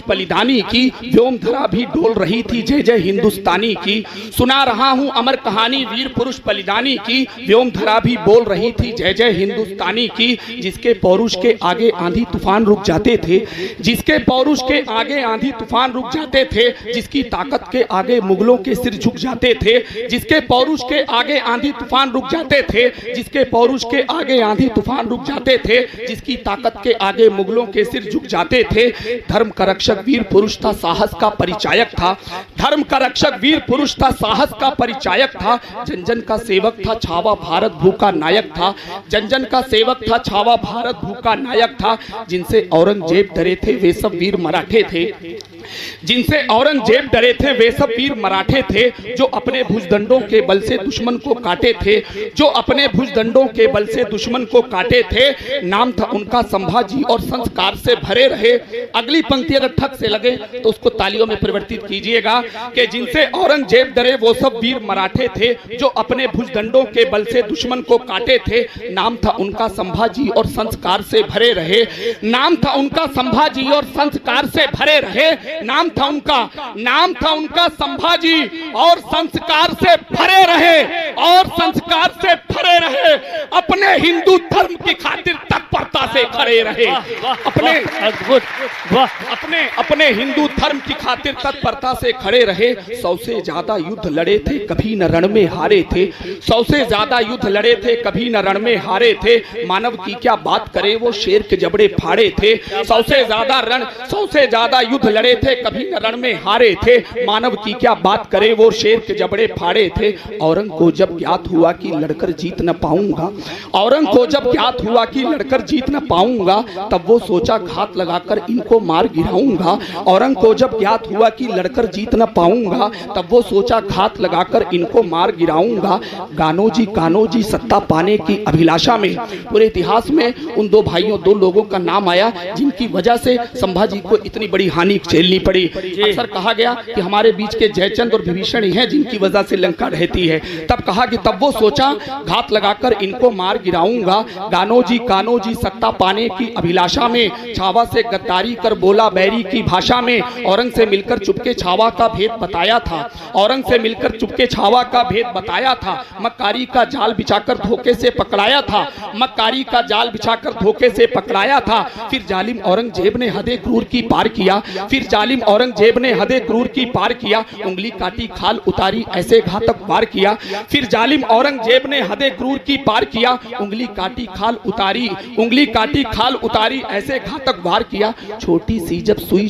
बलिदानी की, व्योम धरा भी डोल रही थी जय जय हिंदुस्तानी की। सुना रहा हूँ अमर कहानी वीर पुरुष बलिदानी की, व्योम धरा भी बोल रही थी जय जय हिंदुस्तानी की। जिसके पौरुष के आगे आंधी तूफान रुक जाते थे, जिसके पौरुष के आगे आंधी तूफान रुक जाते थे, जिसकी ताकत के आगे मुगलों के सिर झुक जाते थे, जिसके पौरुष के आगे आंधी तूफान रुक जाते थे, जिसके पौरुष के आगे आंधी तूफान रुक जाते थे, जिसकी ताकत के आगे मुगलों के सिर झुक जाते थे। धर्म का रक्षक वीर पुरुष था, साहस का परिचायक था। धर्म का रक्षक वीर पुरुष था, साहस का परिचायक था। जन जन का सेवक था, छावा भारत भू का नायक था। जन जन का सेवक था, छावा भारत भू का नायक था। जिनसे औरंगजेब डरे थे वे सब वीर मराठे थे, जिनसे औरंगजेब डरे थे वे सब वीर मराठे थे। जो अपने भुजदंडों के बल से दुश्मन को काटे थे, जो अपने भुजदंडों के बल से दुश्मन को काटे थे। नाम था उनका संभाजी और संस्कार से भरे रहे। अगली पंक्ति अगर ठक से लगे तो उसको तालियों में परिवर्तित कीजिएगा कि जिनसे औरंगजेब डरे वो सब वीर मराठे थे, जो अपने भुजदंडों के बल से दुश्मन को काटे थे। नाम था उनका संभाजी और संस्कार से भरे रहे। नाम था उनका संभाजी और संस्कार से भरे रहे। नाम था उनका संभाजी और संस्कार से भरे रहे, और संस्कार से भरे रहे। अपने हिंदू धर्म की खातिर तत्परता से खड़े रहे। अपने हिंदू धर्म की खातिर तत्परता से खड़े रहे। 100 से ज्यादा युद्ध लड़े थे, कभी न रण में हारे थे। 100 से ज्यादा युद्ध लड़े थे, कभी न रण में हारे थे। मानव की क्या बात करे, वो शेर के जबड़े फाड़े थे। 100 से ज्यादा युद्ध लड़े थे, कभी न रण में हारे थे। मानव की क्या बात करे, वो शेर के जबड़े फाड़े थे। औरंग को जब ज्ञात हुआ कि लड़कर जीत न पाऊंगा, औरंग को जब ज्ञात हुआ कि लड़कर जीत न पाऊंगा, तब वो सोचा घात लगाकर इनको मार गिराऊंगा। औरंग को जब ज्ञात हुआ कि लड़कर जीत न पाऊंगा, तब वो सोचा घात लगाकर इनको मार गिराऊंगा। कान्हो जी सत्ता पाने की अभिलाषा में पूरे इतिहास में उन दो भाइयों, दो लोगों का नाम आया जिनकी वजह से संभाजी को इतनी बड़ी हानि झेलनी पड़ी। अक्सर कहा गया कि हमारे बीच के जयचंद और विभीषण ही हैं जिनकी वजह से लंका रहती है। तब कहा कि तब वो सोचा घात लगाकर इनको मार गिराऊंगा। कान्हो जी सत्ता पाने की अभिलाषा में छावा से गद्दारी कर बोला बैरी की भाषा में। औरंग से मिलकर चुपके छावा का भेद बताया था, औरंग से मिलकर चुपके छावा का भेद बताया था। मक्कारी का जाल बिछाकर धोखे से पकड़ाया था, मक्कारी का जाल बिछाकर धोखे से पकड़ाया था। फिर जालिम औरंगजेब ने हदे क्रूर की पार किया, फिर जालिम औरंगजेब ने हदे क्रूर की पार किया। उंगली काटी खाल उतारी ऐसे घातक वार किया। फिर जालिम औरंगजेब ने हदे क्रूर की पार किया। उंगली काटी खाल उतारी, उंगली काटी खाल उतारी ऐसे घातक वार किया। छोटी सी जब सुई